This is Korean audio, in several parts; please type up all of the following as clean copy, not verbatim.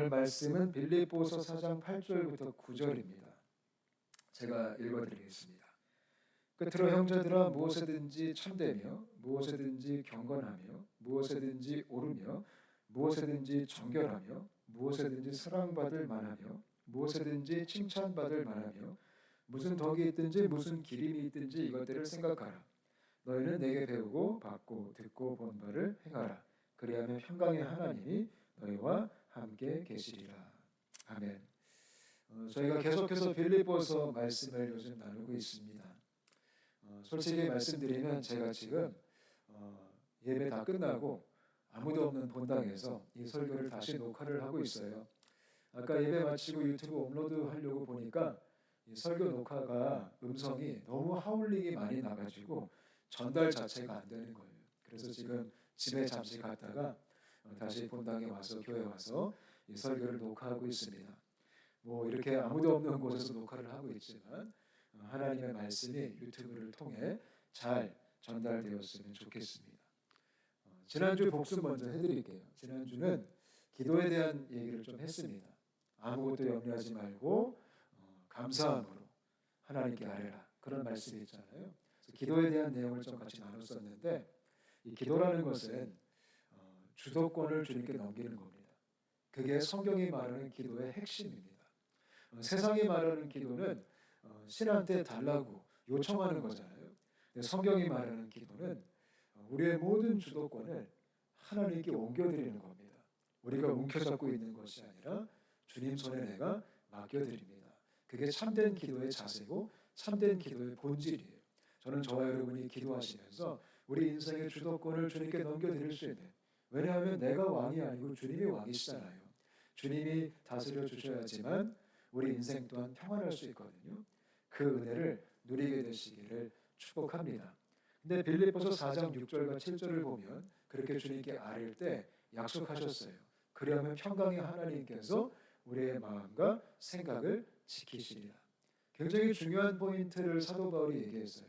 오늘 말씀은 빌립보서 4장 8절부터 9절입니다. 제가 읽어드리겠습니다. 끝으로 형제들아 무엇에든지 참되며 무엇에든지 경건하며 무엇에든지 옳으며 무엇에든지 정결하며 무엇에든지 사랑받을 만하며 무엇에든지 칭찬받을 만하며 무슨 덕이 있든지 무슨 기림이 있든지 이것들을 생각하라. 너희는 내게 배우고 받고 듣고 본 바를 행하라. 그리하면 평강의 하나님이 너희와 함께 계시리라. 아멘. 저희가 계속해서 빌립보서 말씀을 요즘 나누고 있습니다. 솔직히 말씀드리면 제가 지금 예배 다 끝나고 아무도 없는 본당에서 이 설교를 다시 녹화를 하고 있어요. 아까 예배 마치고 유튜브 업로드 하려고 보니까 이 설교 녹화가 음성이 너무 하울링이 많이 나가지고 전달 자체가 안 되는 거예요. 그래서 지금 집에 잠시 갔다가 다시 본당에 와서 교회 와서 이 설교를 녹화하고 있습니다. 뭐 이렇게 아무도 없는 곳에서 녹화를 하고 있지만 하나님의 말씀이 유튜브를 통해 잘 전달되었으면 좋겠습니다. 지난주 복습 먼저 해드릴게요. 지난주는 기도에 대한 얘기를 좀 했습니다. 아무것도 염려하지 말고 감사함으로 하나님께 아뢰라. 그런 말씀이 있잖아요. 기도에 대한 내용을 좀 같이 나눴었는데 이 기도라는 것은 주도권을 주님께 넘기는 겁니다. 그게 성경이 말하는 기도의 핵심입니다. 세상이 말하는 기도는 신한테 달라고 요청하는 거잖아요. 성경이 말하는 기도는 우리의 모든 주도권을 하나님께 옮겨드리는 겁니다. 우리가 움켜잡고 있는 것이 아니라 주님 손에 내가 맡겨드립니다. 그게 참된 기도의 자세고 참된 기도의 본질이에요. 저는 저와 여러분이 기도하시면서 우리 인생의 주도권을 주님께 넘겨드릴 수 있는, 왜냐하면 내가 왕이 아니고 주님이 왕이시잖아요. 주님이 다스려 주셔야지만 우리 인생 또한 평안할 수 있거든요. 그 은혜를 누리게 되시기를 축복합니다. 근데 빌립보서 4장 6절과 7절을 보면 그렇게 주님께 아뢰일 때 약속하셨어요. 그러면 평강의 하나님께서 우리의 마음과 생각을 지키시리라. 굉장히 중요한 포인트를 사도 바울이 얘기했어요.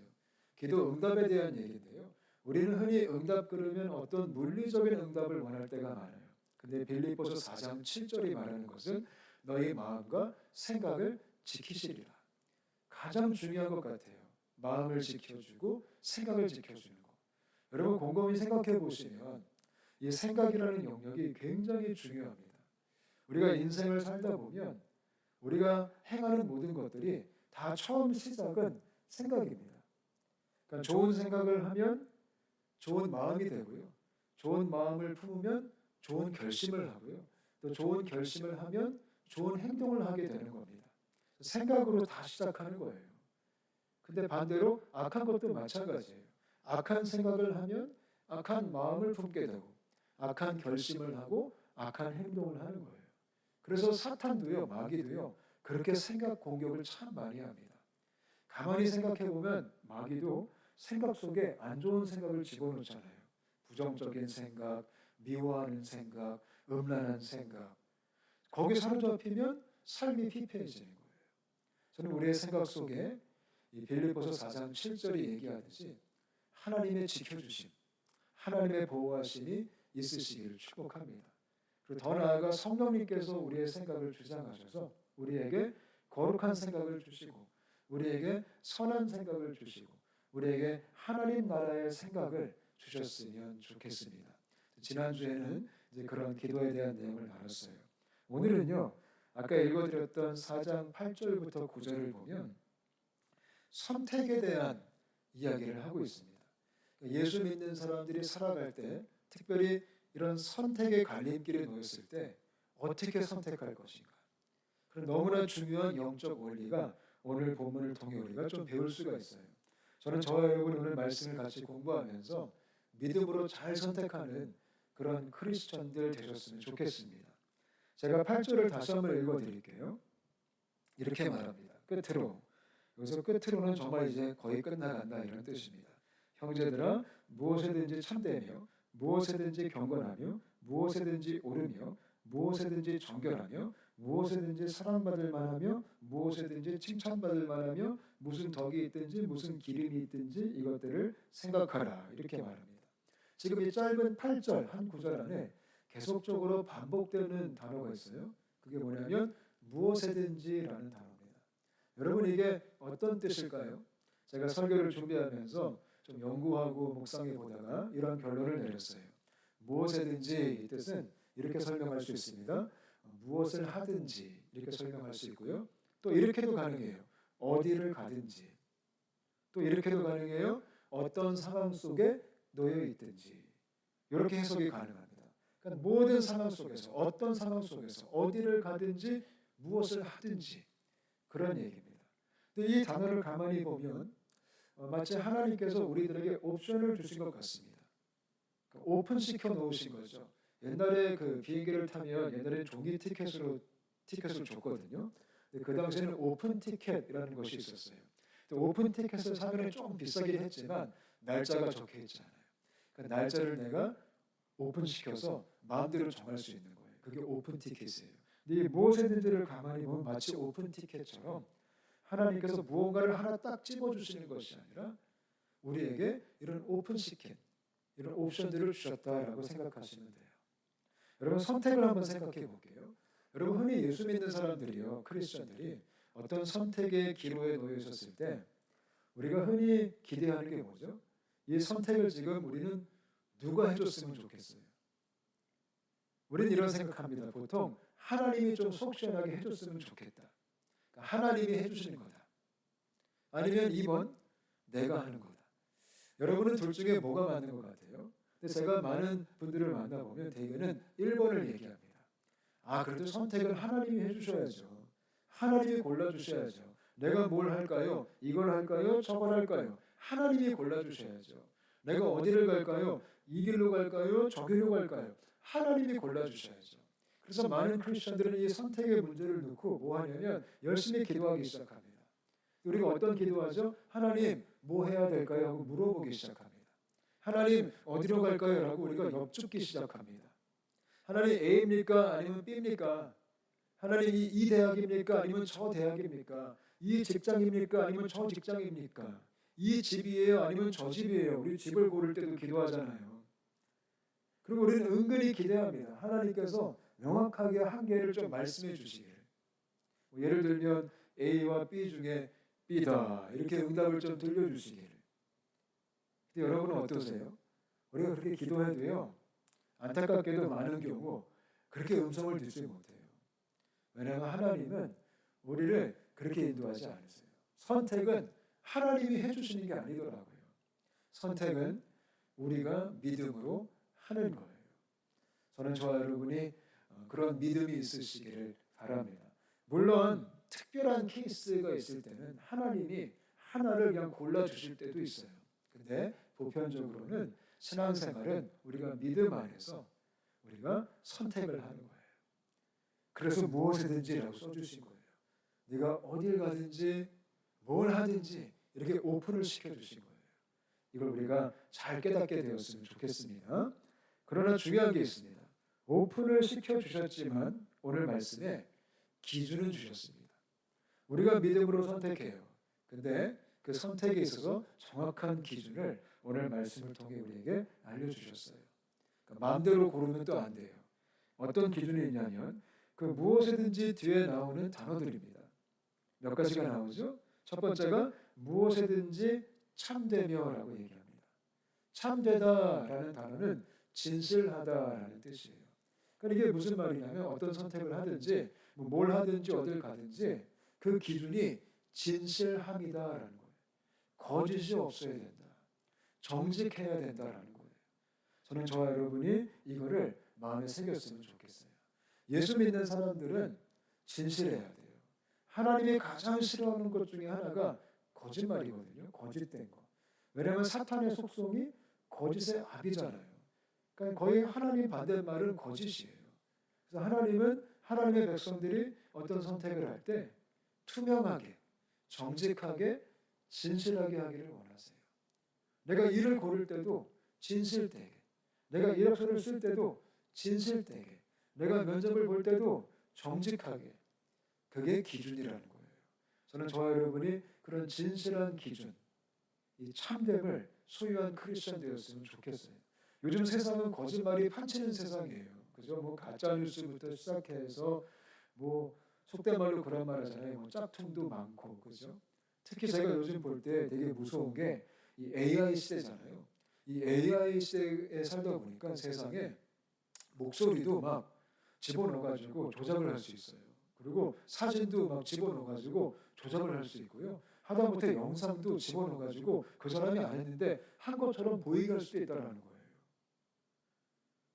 기도 응답에 대한 얘기인데요. 우리는 흔히 응답 그러면 어떤 물리적인 응답을 원할 때가 많아요. 근데 빌립보서 4장 7절이 말하는 것은 너희 마음과 생각을 지키시리라. 가장 중요한 것 같아요. 마음을 지켜주고 생각을 지켜주는 것. 여러분 곰곰이 생각해 보시면 이 생각이라는 영역이 굉장히 중요합니다. 우리가 인생을 살다 보면 우리가 행하는 모든 것들이 다 처음 시작은 생각입니다. 그러니까 좋은 생각을 하면 좋은 마음이 되고요. 좋은 마음을 품으면 좋은 결심을 하고요. 또 좋은 결심을 하면 좋은 행동을 하게 되는 겁니다. 생각으로 다 시작하는 거예요. 근데 반대로 악한 것도 마찬가지예요. 악한 생각을 하면 악한 마음을 품게 되고 악한 결심을 하고 악한 행동을 하는 거예요. 그래서 사탄도요, 마귀도요, 그렇게 생각 공격을 참 많이 합니다. 가만히 생각해 보면 마귀도 생각 속에 안 좋은 생각을 집어넣잖아요. 부정적인 생각, 미워하는 생각, 음란한 생각. 거기에 사로잡히면 삶이 피폐해지는 거예요. 저는 우리의 생각 속에 이 빌립보서 4장 7절이 얘기하듯이 하나님의 지켜주심, 하나님의 보호하심이 있으시기를 축복합니다. 그리고 더 나아가 성령님께서 우리의 생각을 주장하셔서 우리에게 거룩한 생각을 주시고 우리에게 선한 생각을 주시고 우리에게 하나님 나라의 생각을 주셨으면 좋겠습니다. 지난주에는 이제 그런 기도에 대한 내용을 나눴어요. 오늘은요, 아까 읽어드렸던 4장 8절부터 9절을 보면 선택에 대한 이야기를 하고 있습니다. 예수 믿는 사람들이 살아갈 때 특별히 이런 선택의 갈림길에 놓였을 때 어떻게 선택할 것인가. 그런 너무나 중요한 영적 원리가 오늘 본문을 통해 우리가 좀 배울 수가 있어요. 저는 저와 여러분 오늘 말씀을 같이 공부하면서 믿음으로 잘 선택하는 그런 크리스천들 되셨으면 좋겠습니다. 제가 8절을 다시 한번 읽어드릴게요. 이렇게 말합니다. 끝으로. 여기서 끝으로는 정말 이제 거의 끝나간다 이런 뜻입니다. 형제들아 무엇에든지 참되며 무엇에든지 경건하며 무엇에든지 옳으며 무엇에든지 정결하며 무엇에든지 사랑받을 만하며 무엇에든지 칭찬받을 만하며 무슨 덕이 있든지 무슨 기름이 있든지 이것들을 생각하라 이렇게 말합니다. 지금 이 짧은 8절 한 구절 안에 계속적으로 반복되는 단어가 있어요. 그게 뭐냐면 무엇에든지라는 단어입니다. 여러분 이게 어떤 뜻일까요? 제가 설교를 준비하면서 좀 연구하고 묵상해 보다가 이런 결론을 내렸어요. 무엇에든지 이 뜻은 이렇게 설명할 수 있습니다. 무엇을 하든지 이렇게 설명할 수 있고요. 또 이렇게도 가능해요. 어디를 가든지. 또 이렇게도 가능해요. 어떤 상황 속에 놓여 있든지. 이렇게 해석이 가능합니다. 그러니까 모든 상황 속에서 어떤 상황 속에서 어디를 가든지 무엇을 하든지 그런 얘기입니다. 근데 이 단어를 가만히 보면 마치 하나님께서 우리들에게 옵션을 주신 것 같습니다. 그러니까 오픈시켜 놓으신 거죠. 옛날에 그 비행기를 타면 옛날에 종이 티켓을 줬거든요. 그 당시에는 오픈 티켓이라는 것이 있었어요. 오픈 티켓을 사면 조금 비싸긴 했지만 날짜가 적혀 있잖아요. 그 날짜를 내가 오픈시켜서 마음대로 정할 수 있는 거예요. 그게 오픈 티켓이에요. 근데 이 무엇이든지를 가만히 보면 마치 오픈 티켓처럼 하나님께서 무언가를 하나 딱 집어주시는 것이 아니라 우리에게 이런 오픈 티켓, 이런 옵션들을 주셨다라고 생각하시면 돼요. 여러분 선택을 한번 생각해 볼게요. 여러분 흔히 예수 믿는 사람들이요, 크리스천들이 어떤 선택의 기로에 놓여 있었을 때 우리가 흔히 기대하는 게 뭐죠? 이 선택을 지금 우리는 누가 해줬으면 좋겠어요. 우리는 이런 생각합니다. 보통 하나님이 좀 속 시원하게 해줬으면 좋겠다. 그러니까 하나님이 해주시는 거다. 아니면 2번 내가 하는 거다. 여러분은 둘 중에 뭐가 맞는 것 같아요? 근데 제가 많은 분들을 만나보면 대개는 1번을 얘기합니다. 그래도 선택은 하나님이 해주셔야죠. 하나님이 골라주셔야죠. 내가 뭘 할까요? 이걸 할까요? 저걸 할까요? 하나님이 골라주셔야죠. 내가 어디를 갈까요? 이 길로 갈까요? 저 길로 갈까요? 하나님이 골라주셔야죠. 그래서 많은 크리스천들은 이 선택의 문제를 놓고 뭐 하냐면 열심히 기도하기 시작합니다. 우리가 어떤 기도하죠? 하나님 뭐 해야 될까요? 하고 물어보기 시작합니다. 하나님 어디로 갈까요? 라고 우리가 엽죽기 시작합니다. 하나님 A입니까? 아니면 B입니까? 하나님 이 대학입니까? 아니면 저 대학입니까? 이 직장입니까? 아니면 저 직장입니까? 이 집이에요? 아니면 저 집이에요? 우리 집을 고를 때도 기도하잖아요. 그리고 우리는 은근히 기대합니다. 하나님께서 명확하게 한계를 좀 말씀해 주시기를. 예를 들면 A와 B 중에 B다 이렇게 응답을 좀 들려주시기를. 근데 여러분은 어떠세요? 우리가 그렇게 기도해도요, 안타깝게도 많은 경우 그렇게 음성을 듣지 못해요. 왜냐하면 하나님은 우리를 그렇게 인도하지 않으세요. 선택은 하나님이 해주시는 게 아니더라고요. 선택은 우리가 믿음으로 하는 거예요. 저는 저와 여러분이 그런 믿음이 있으시기를 바랍니다. 물론 특별한 케이스가 있을 때는 하나님이 하나를 그냥 골라주실 때도 있어요. 근데 보편적으로는 신앙생활은 우리가 믿음 안에서 우리가 선택을 하는 거예요. 그래서 무엇이든지라고 써주신 거예요. 네가 어딜 가든지 뭘 하든지 이렇게 오픈을 시켜주신 거예요. 이걸 우리가 잘 깨닫게 되었으면 좋겠습니다. 그러나 중요한 게 있습니다. 오픈을 시켜주셨지만 오늘 말씀에 기준은 주셨습니다. 우리가 믿음으로 선택해요. 근데 그 선택에 있어서 정확한 기준을 오늘 말씀을 통해 우리에게 알려주셨어요. 그러니까 마음대로 고르면 또 안 돼요. 어떤 기준이 있냐면 그 무엇이든지 뒤에 나오는 단어들입니다. 몇 가지가 나오죠? 첫 번째가 무엇이든지 참되며라고 얘기합니다. 참되다라는 단어는 진실하다라는 뜻이에요. 그러니까 이게 무슨 말이냐면 어떤 선택을 하든지 뭘 하든지 어딜 가든지 그 기준이 진실함이다라는 거예요. 거짓이 없어야 된다. 정직해야 된다라는 거예요. 저는 저와 여러분이 이거를 마음에 새겼으면 좋겠어요. 예수 믿는 사람들은 진실해야 돼요. 하나님이 가장 싫어하는 것 중에 하나가 거짓말이거든요. 거짓된 거. 왜냐하면 사탄의 속성이 거짓의 압이잖아요. 그러니까 거의 하나님 반대말은 거짓이에요. 그래서 하나님은 하나님의 백성들이 어떤 선택을 할 때 투명하게, 정직하게, 진실하게 하기를 원하세요. 내가 일을 고를 때도 진실되게, 내가 이력서를 쓸 때도 진실되게, 내가 면접을 볼 때도 정직하게. 그게 기준이라는 거예요. 저는 저와 여러분이 그런 진실한 기준, 이 참됨을 소유한 크리스천 되었으면 좋겠어요. 요즘 세상은 거짓말이 판치는 세상이에요. 그죠? 가짜 뉴스부터 시작해서 뭐 속된 말로 그런 말 하잖아요. 뭐 짝퉁도 많고, 그죠? 특히 제가 요즘 볼 때 되게 무서운 게 이 AI 시대잖아요. 이 AI 시대에 살다 보니까 세상에 목소리도 막 집어넣어가지고 조작을 할 수 있어요. 그리고 사진도 막 집어넣어가지고 조작을 할 수 있고요. 하다못해 영상도 집어넣어가지고 그 사람이 안 했는데 한 것처럼 보이게 할 수도 있다는 거예요.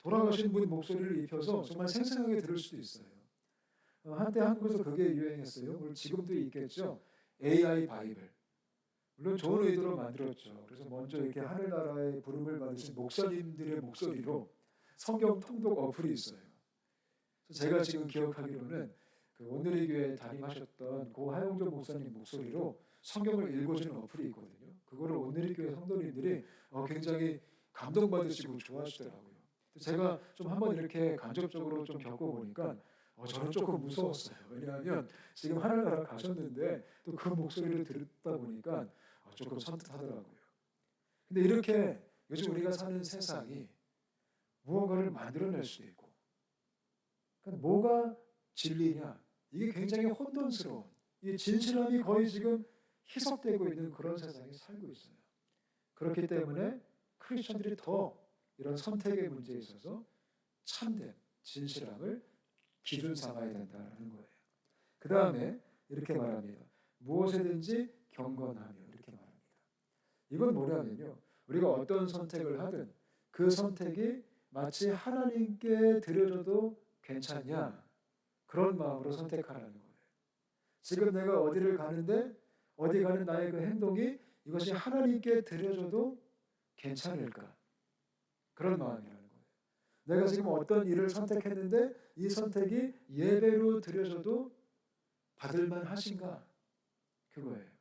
돌아가신 분 목소리를 입혀서 정말 생생하게 들을 수도 있어요. 한때 한국에서 그게 유행했어요. 물론 지금도 있겠죠. AI 바이블. 물론 좋은 의도로 만들었죠. 그래서 먼저 이렇게 하늘나라의 부름을 받으신 목사님들의 목소리로 성경 통독 어플이 있어요. 그래서 제가 지금 기억하기로는 그 오늘의 교회 담임하셨던 고 하용조 목사님 목소리로 성경을 읽어주는 어플이 있거든요. 그거를 오늘의 교회 성도님들이 굉장히 감동받으시고 좋아하시더라고요. 제가 좀 한번 이렇게 간접적으로 좀 겪어보니까 저는 조금 무서웠어요. 왜냐하면 지금 하늘나라 가셨는데 또 그 목소리를 듣다 보니까 조금 선뜻하더라고요. 근데 이렇게 요즘 우리가 사는 세상이 무언가를 만들어낼 수도 있고, 그러니까 뭐가 진리냐, 이게 굉장히 혼돈스러운, 이 진실함이 거의 지금 희석되고 있는 그런 세상에 살고 있어요. 그렇기 때문에 크리스천들이 더 이런 선택의 문제에 있어서 참된 진실함을 기준 삼아야 된다는 거예요. 그 다음에 이렇게 말합니다. 무엇에든지 경건하며, 이렇게 말합니다. 이건 뭐냐면요, 우리가 어떤 선택을 하든 그 선택이 마치 하나님께 드려져도 괜찮냐, 그런 마음으로 선택하라는 거예요. 지금 내가 어디를 가는데 어디 가는 나의 그 행동이 이것이 하나님께 드려져도 괜찮을까, 그런 마음이라는 거예요. 내가 지금 어떤 일을 선택했는데 이 선택이 예배로 드려져도 받을만 하신가, 그거예요.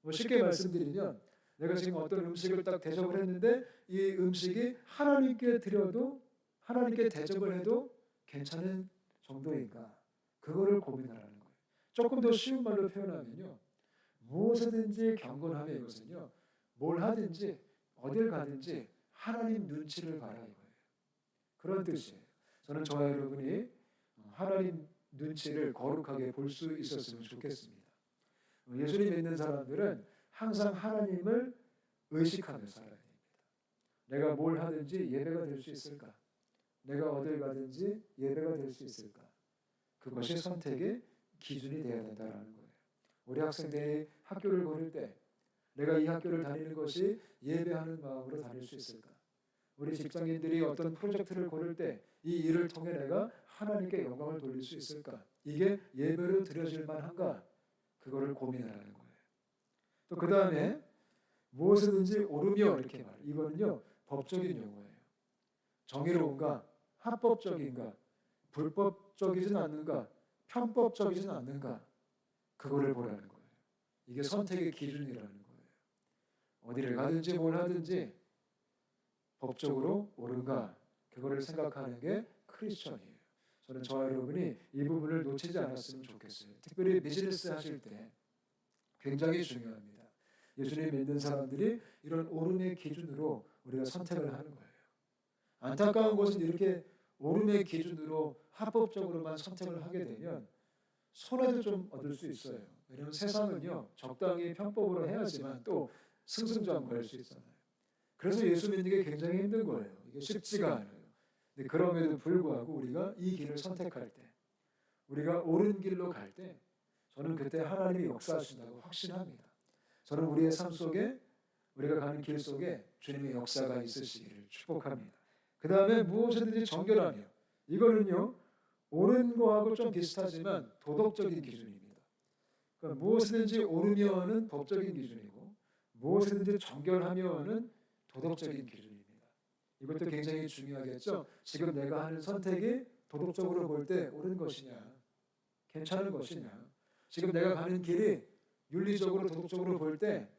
뭐 쉽게 말씀드리면 내가 지금 어떤 음식을 딱 대접을 했는데 이 음식이 하나님께 드려도, 하나님께 대접을 해도 괜찮은 정도인가, 그거를 고민하라는 거예요. 조금 더 쉬운 말로 표현하면요, 무엇이든지 경건하며, 이것은요, 뭘 하든지 어딜 가든지 하나님 눈치를 봐라, 이거예요. 그런 뜻이에요. 저는 저와 여러분이 하나님 눈치를 거룩하게 볼 수 있었으면 좋겠습니다. 예수님 믿는 사람들은 항상 하나님을 의식하며 살아야 됩니다. 내가 뭘 하든지 예배가 될 수 있을까? 내가 어딜 가든지 예배가 될 수 있을까? 그것이 선택의 기준이 되어야 된다는 거예요. 우리 학생들이 학교를 고를 때 내가 이 학교를 다니는 것이 예배하는 마음으로 다닐 수 있을까? 우리 직장인들이 어떤 프로젝트를 고를 때 이 일을 통해 내가 하나님께 영광을 돌릴 수 있을까? 이게 예배로 드려질 만한가? 그거를 고민하라는 거예요. 또 그 다음에 무엇이든지 오르며, 이렇게 말해요. 이거는요, 법적인 용어예요. 정의로운가? 합법적인가? 불법적이진 않는가? 편법적이진 않는가? 그거를 보라는 거예요. 이게 선택의 기준이라는 거예요. 어디를 가든지 뭘 하든지 법적으로 옳은가, 그거를 생각하는 게 크리스천이에요. 저는 저와 여러분이 이 부분을 놓치지 않았으면 좋겠어요. 특별히 비즈니스 하실 때 굉장히 중요합니다. 예수님 믿는 사람들이 이런 옳음의 기준으로 우리가 선택을 하는 거예요. 안타까운 것은 이렇게 옳음의 기준으로 합법적으로만 선택을 하게 되면 손해도 좀 얻을 수 있어요. 왜냐하면 세상은요, 적당히 편법으로 해야지만 또 승승장구할 수 있잖아요. 그래서 예수 믿는 게 굉장히 힘든 거예요. 이게 쉽지가 않아요. 근데 그럼에도 불구하고 우리가 이 길을 선택할 때, 우리가 옳은 길로 갈 때, 저는 그때 하나님이 역사하신다고 확신합니다. 저는 우리의 삶 속에, 우리가 가는 길 속에 주님의 역사가 있으시기를 축복합니다. 그 다음에 무엇이든지 정결하며, 이거는요, 옳은 거하고 좀 비슷하지만 도덕적인 기준입니다. 그러니까 무엇이든지 옳으며는 법적인 기준이고 무엇이든지 정결하며는 도덕적인 기준입니다. 이것도 굉장히 중요하겠죠. 지금 내가 하는 선택이 도덕적으로 볼 때 옳은 것이냐, 괜찮은 것이냐, 지금 내가 가는 길이 윤리적으로 도덕적으로 볼 때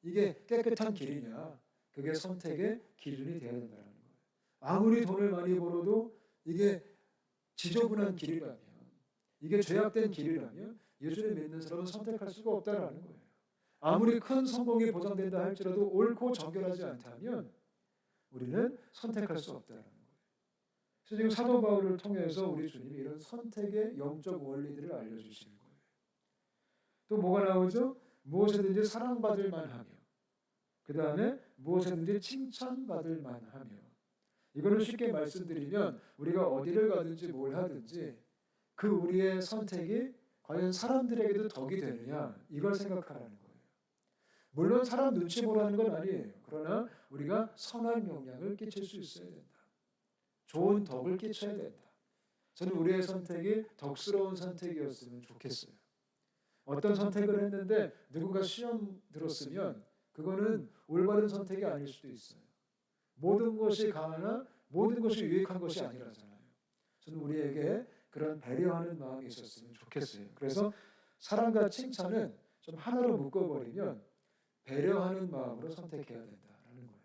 이게 깨끗한 길이냐, 그게 선택의 기준이 되어야 된다는 거예요. 아무리 돈을 많이 벌어도 이게 지저분한 길이라면, 이게 죄악된 길이라면 예수를 믿는 사람은 선택할 수가 없다는 거예요. 아무리 큰 성공이 보장된다 할지라도 옳고 정결하지 않다면 우리는 선택할 수 없다는 거예요. 그래서 지금 사도 바울을 통해서 우리 주님이 이런 선택의 영적 원리들을 알려주시는 거예요. 또 뭐가 나오죠? 무엇이든지 사랑받을 만하며, 그 다음에 무엇이든지 칭찬받을 만하며. 이거는 쉽게 말씀드리면 우리가 어디를 가든지 뭘 하든지 그 우리의 선택이 과연 사람들에게도 덕이 되느냐, 이걸 생각하라는 거예요. 물론 사람 눈치 보라는 건 아니에요. 그러나 우리가 선한 영향을 끼칠 수 있어야 된다. 좋은 덕을 끼쳐야 된다. 저는 우리의 선택이 덕스러운 선택이었으면 좋겠어요. 어떤 선택을 했는데 누군가 시험 들었으면 그거는 올바른 선택이 아닐 수도 있어요. 모든 것이 강하나 모든 것이 유익한 것이 아니라잖아요. 저는 우리에게 그런 배려하는 마음이 있었으면 좋겠어요. 그래서 사랑과 칭찬은 좀 하나로 묶어버리면 배려하는 마음으로 선택해야 된다라는 거예요.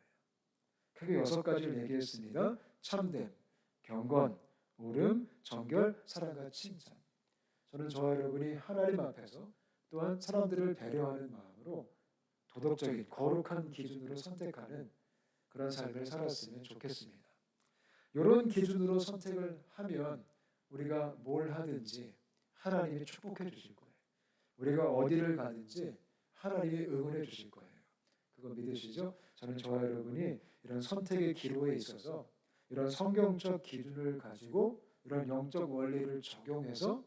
크게 6가지를 얘기했습니다. 참됨, 경건, 옳음, 정결, 사랑과 칭찬. 저는 저와 여러분이 하나님 앞에서 또한 사람들을 배려하는 마음으로 도덕적인 거룩한 기준으로 선택하는 그런 삶을 살았으면 좋겠습니다. 이런 기준으로 선택을 하면 우리가 뭘 하든지 하나님이 축복해 주실 거예요. 우리가 어디를 가든지 하나님이 응원해 주실 거예요. 그거 믿으시죠? 저는 저와 여러분이 이런 선택의 기로에 있어서 이런 성경적 기준을 가지고 이런 영적 원리를 적용해서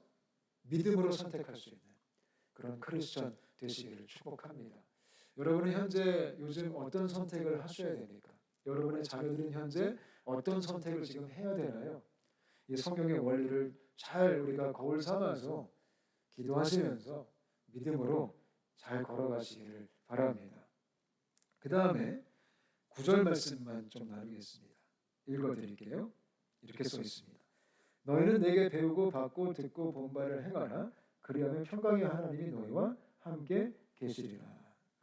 믿음으로 선택할 수 있는 그런 크리스천 되시기를 축복합니다. 여러분은 현재 요즘 어떤 선택을 하셔야 됩니까? 여러분의 자녀들은 현재 어떤 선택을 지금 해야 되나요? 이 성경의 원리를 잘 우리가 거울 삼아서 기도하시면서 믿음으로 잘 걸어가시기를 바랍니다. 그 다음에 9절 말씀만 좀 나누겠습니다. 읽어드릴게요. 이렇게 써 있습니다. 너희는 내게 배우고 받고 듣고 본 바를 행하라. 그리하면 평강의 하나님이 너희와 함께 계시리라.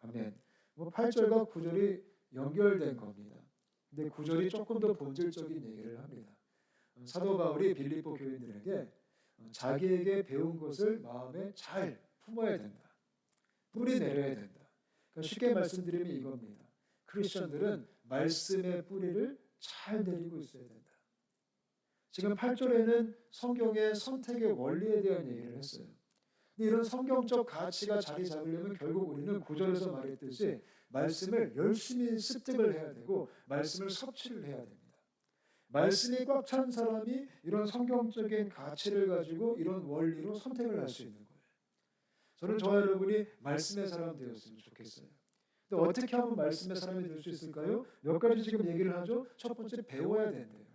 아멘. 8절과 9절이 연결된 겁니다. 근데 9절이 조금 더 본질적인 얘기를 합니다. 사도 바울이 빌립보 교인들에게 자기에게 배운 것을 마음에 잘 품어야 된다. 뿌리 내려야 된다. 그러니까 쉽게 말씀드리면 이겁니다. 크리스천들은 말씀의 뿌리를 잘 내리고 있어야 된다. 지금 8절에는 성경의 선택의 원리에 대한 얘기를 했어요. 근데 이런 성경적 가치가 자리 잡으려면 결국 우리는 9절에서 말했듯이 말씀을 열심히 습득을 해야 되고 말씀을 섭취를 해야 됩니다. 말씀이 꽉 찬 사람이 이런 성경적인 가치를 가지고 이런 원리로 선택을 할 수 있는 거예요. 저는 저와 여러분이 말씀의 사람 되었으면 좋겠어요. 근데 어떻게 하면 말씀의 사람이 될 수 있을까요? 몇 가지 지금 얘기를 하죠. 첫 번째, 배워야 된대요.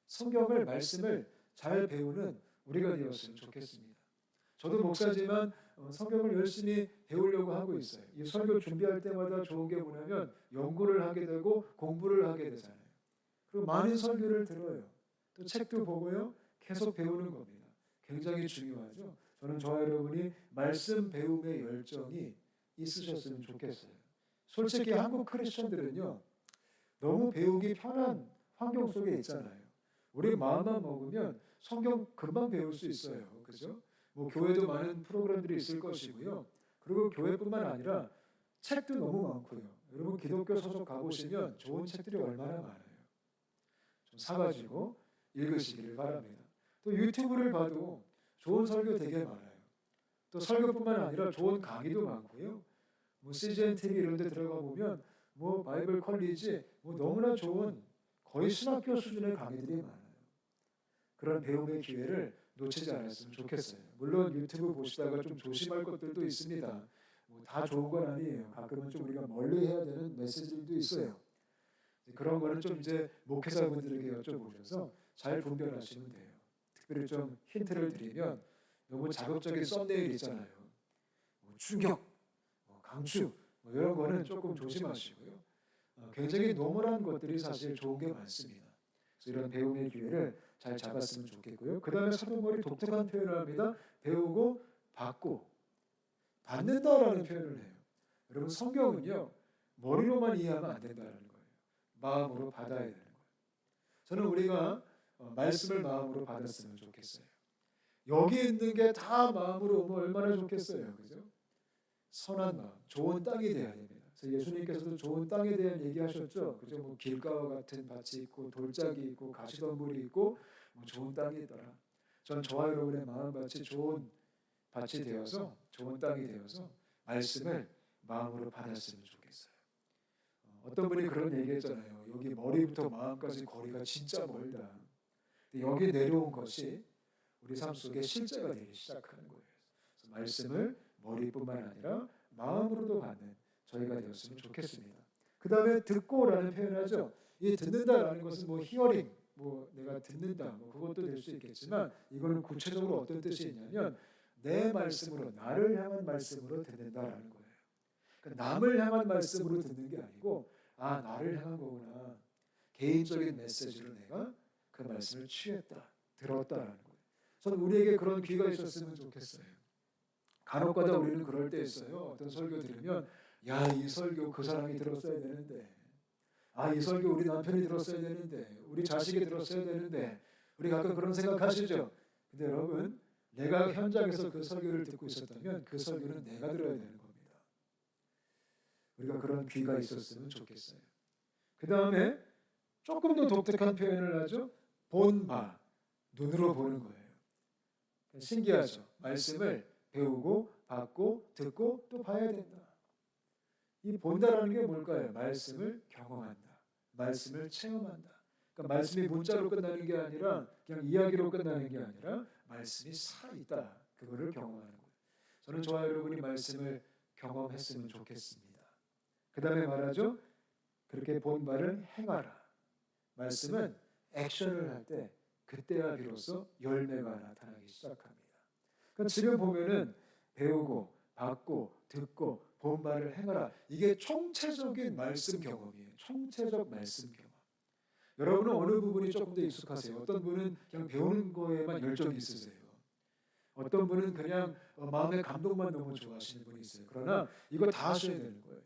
성경을, 말씀을 잘 배우는 우리가 되었으면 좋겠습니다. 저도 목사지만 성경을 열심히 배우려고 하고 있어요. 이 설교 준비할 때마다 좋은 게 뭐냐면 연구를 하게 되고 공부를 하게 되잖아요. 그리고 많은 설교를 들어요. 또 책도 보고요. 계속 배우는 겁니다. 굉장히 중요하죠. 저는 저와 여러분이 말씀 배움의 열정이 있으셨으면 좋겠어요. 솔직히 한국 크리스천들은요. 너무 배우기 편한 환경 속에 있잖아요. 우리 마음만 먹으면 성경 금방 배울 수 있어요. 그죠? 뭐 교회도 많은 프로그램들이 있을 것이고요. 그리고 교회뿐만 아니라 책도 너무 많고요. 여러분 기독교 서적 가보시면 좋은 책들이 얼마나 많아요. 좀 사가지고 읽으시기를 바랍니다. 또 유튜브를 봐도 좋은 설교 되게 많아요. 또 설교뿐만 아니라 좋은 강의도 많고요. 뭐 CGN TV 이런 데 들어가 보면 뭐 바이블 컬리지 뭐 너무나 좋은 거의 신학교 수준의 강의들이 많아요. 그런 배움의 기회를 놓치지 않았으면 좋겠어요. 물론 유튜브 보시다가 좀 조심할 것들도 있습니다. 뭐 다 좋은 건 아니에요. 가끔은 좀 우리가 멀리 해야 되는 메시지들도 있어요. 그런 거는 좀 이제 목회자분들에게 여쭤보셔서 잘 분별하시면 돼요. 특별히 좀 힌트를 드리면 너무 자극적인 썸네일 있잖아요. 뭐 충격, 뭐 강추 뭐 이런 거는 조금 조심하시고요. 굉장히 노멀한 것들이 사실 좋은 게 많습니다. 그래서 이런 배움의 기회를 잘 잡았으면 좋겠고요. 그 다음에 사도 바울이 독특한 표현을 합니다. 배우고 받고 받는다라는 표현을 해요. 여러분 성경은요. 머리로만 이해하면 안 된다는 거예요. 마음으로 받아야 되는 거예요. 저는 우리가 말씀을 마음으로 받았으면 좋겠어요. 여기 있는 게 다 마음으로 오면 얼마나 좋겠어요. 그죠? 선한 마음, 좋은 땅이 돼야 됩니다. 그래서 예수님께서도 좋은 땅에 대한 얘기하셨죠. 그죠? 뭐 길가와 같은 밭이 있고 돌짝이 있고 가시덤불이 있고 뭐 좋은 땅이 있더라. 전 저와 여러분의 마음밭이 좋은 밭이 되어서 좋은 땅이 되어서 말씀을 마음으로 받았으면 좋겠어요. 어떤 분이 그런 얘기했잖아요. 여기 머리부터 마음까지 거리가 진짜 멀다. 근데 여기 내려온 것이 우리 삶 속에 실제가 되기 시작하는 거예요. 그래서 말씀을 머리뿐만 아니라 마음으로도 받는 저희가 되었으면 좋겠습니다. 그 다음에 듣고라는 표현을 하죠. 이 듣는다라는 것은 뭐 히어링, 뭐 내가 듣는다, 뭐 그것도 될 수 있겠지만 이거는 구체적으로 어떤 뜻이 있냐면 내 말씀으로, 나를 향한 말씀으로 듣는다라는 거예요. 그러니까 남을 향한 말씀으로 듣는 게 아니고 아, 나를 향한 거구나. 개인적인 메시지로 내가 그 말씀을 취했다, 들었다라는 거예요. 저는 우리에게 그런 귀가 있었으면 좋겠어요. 간혹가다 우리는 그럴 때 있어요. 어떤 설교 들으면 야, 이 설교 그 사람이 들었어야 되는데, 아, 이 설교 우리 남편이 들었어야 되는데, 우리 자식이 들었어야 되는데, 우리 가끔 그런 생각하시죠? 근데 여러분, 내가 현장에서 그 설교를 듣고 있었다면 그 설교는 내가 들어야 되는 겁니다. 우리가 그런 귀가 있었으면 좋겠어요. 그 다음에 조금 더 독특한 표현을 하죠. 본 바, 눈으로 보는 거예요. 신기하죠. 말씀을 배우고 받고 듣고 또 봐야 된다. 이 본다라는 게 뭘까요? 말씀을 경험한다. 말씀을 체험한다. 그러니까 말씀이 문자로 끝나는 게 아니라 그냥 이야기로 끝나는 게 아니라 말씀이 살아있다. 그거를 경험하는 거예요. 저는 저와 여러분이 말씀을 경험했으면 좋겠습니다. 그 다음에 말하죠. 그렇게 본 바를 행하라. 말씀은 액션을 할 때 그때야 비로소 열매가 나타나기 시작합니다. 그러니까 지금 보면은 배우고 받고 듣고 본 바를 행하라. 이게 총체적인 말씀 경험이에요. 총체적 말씀 경험. 여러분은 어느 부분이 조금 더 익숙하세요? 어떤 분은 그냥 배우는 거에만 열정이 있으세요. 어떤 분은 그냥 마음의 감동만 너무 좋아하시는 분이 있어요. 그러나 이거 다 하셔야 되는 거예요.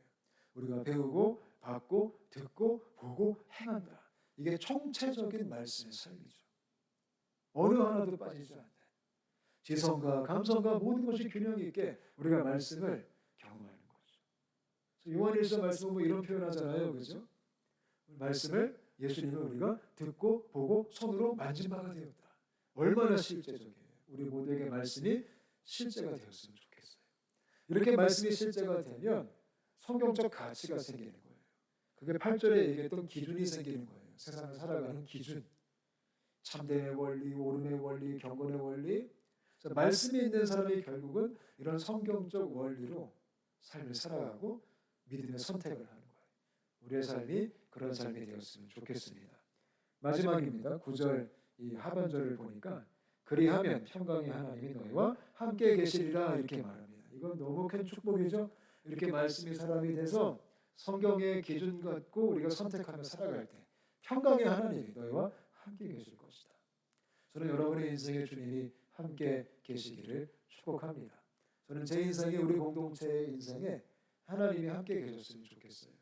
우리가 배우고 받고 듣고 보고 행한다. 이게 총체적인 말씀의 삶이죠. 어느 하나도 빠지지 않는 지성과 감성과 모든 것이 균형 있게 우리가 말씀을 경험하는 거죠. 요한일서 말씀은 뭐 이런 표현하잖아요, 그렇죠? 말씀을 예수님을 우리가 듣고 보고 손으로 만진 바가 되었다. 얼마나 실제적이에요. 우리 모두에게 말씀이 실제가 되었으면 좋겠어요. 이렇게 말씀이 실제가 되면 성경적 가치가 생기는 거예요. 그게 8절에 얘기했던 기준이 생기는 거예요. 세상을 살아가는 기준. 참됨의 원리, 옳음의 원리, 경건의 원리. 말씀이 있는 사람이 결국은 이런 성경적 원리로 삶을 살아가고 믿음의 선택을 하는 거예요. 우리의 삶이 그런 삶이 되었으면 좋겠습니다. 마지막입니다. 9절 이 하반절을 보니까 그리하면 평강의 하나님이 너희와 함께 계시리라 이렇게 말합니다. 이건 너무 큰 축복이죠. 이렇게 말씀이 사람이 돼서 성경의 기준 갖고 우리가 선택하며 살아갈 때 평강의 하나님이 너희와 함께 계실 것이다. 저는 여러분의 인생에 주님이 함께 계시기를 축복합니다. 저는 제 인생에 우리 공동체의 인생에 하나님이 함께 계셨으면 좋겠어요.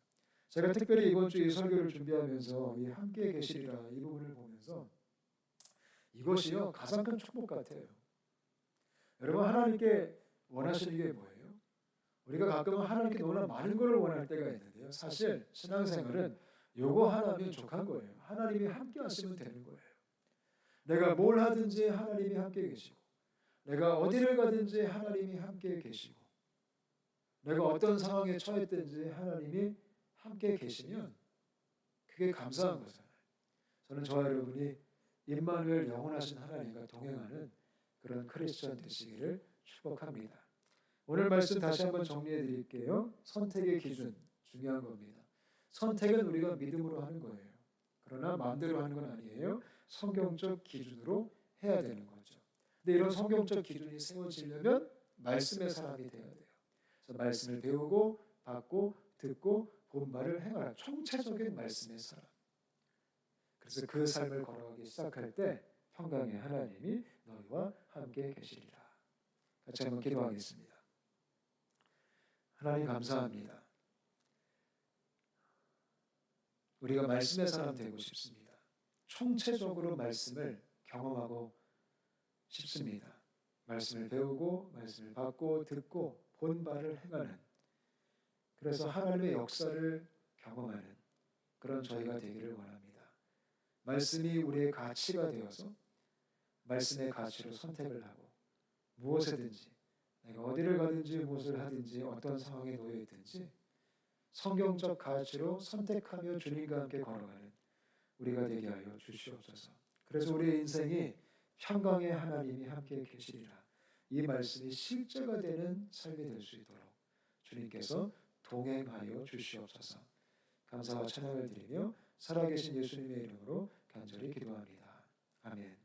제가 특별히 이번 주 이 설교를 준비하면서 이 함께 계시리라 이 부분을 보면서 이것이요 가장 큰 축복 같아요. 여러분 하나님께 원하시는 게 뭐예요? 우리가 가끔은 하나님께 너무나 많은 걸 원할 때가 있는데요. 사실 신앙생활은 요거 하나면 족한 거예요. 하나님이 함께 하시면 되는 거예요. 내가 뭘 하든지 하나님이 함께 계시고 내가 어디를 가든지 하나님이 함께 계시고 내가 어떤 상황에 처했든지 하나님이 함께 계시면 그게 감사한 거잖아요. 저는 저와 여러분이 임마누엘 영원하신 하나님과 동행하는 그런 크리스천 되시기를 축복합니다. 오늘 말씀 다시 한번 정리해 드릴게요. 선택의 기준 중요한 겁니다. 선택은 우리가 믿음으로 하는 거예요. 그러나 마음대로 하는 건 아니에요. 성경적 기준으로 해야 되는 거죠. 근데 이런 성경적 기준이 세워지려면 말씀의 사람이 돼야 돼요. 그래서 말씀을 배우고 받고 듣고 본 바를 행하라. 총체적인 말씀의 사람. 그래서 그 삶을 걸어가기 시작할 때 평강의 하나님이 너희와 함께 계시리라. 같이 한번 기도하겠습니다. 하나님 감사합니다. 우리가 말씀의 사람 되고 싶습니다. 총체적으로 말씀을 경험하고 싶습니다. 말씀을 배우고 말씀을 받고 듣고 본 바를 행하는 그래서 하나님의 역사를 경험하는 그런 저희가 되기를 원합니다. 말씀이 우리의 가치가 되어서 말씀의 가치로 선택을 하고 무엇이든지 내가 어디를 가든지 무엇을 하든지 어떤 상황에 놓여 있든지 성경적 가치로 선택하며 주님과 함께 걸어가는 우리가 되게 하여 주시옵소서. 그래서 우리의 인생이 평강의 하나님이 함께 계시리라, 이 말씀이 실제가 되는 삶이 될 수 있도록 주님께서 동행하여 주시옵소서. 감사와 찬양을 드리며 살아계신 예수님의 이름으로 간절히 기도합니다. 아멘.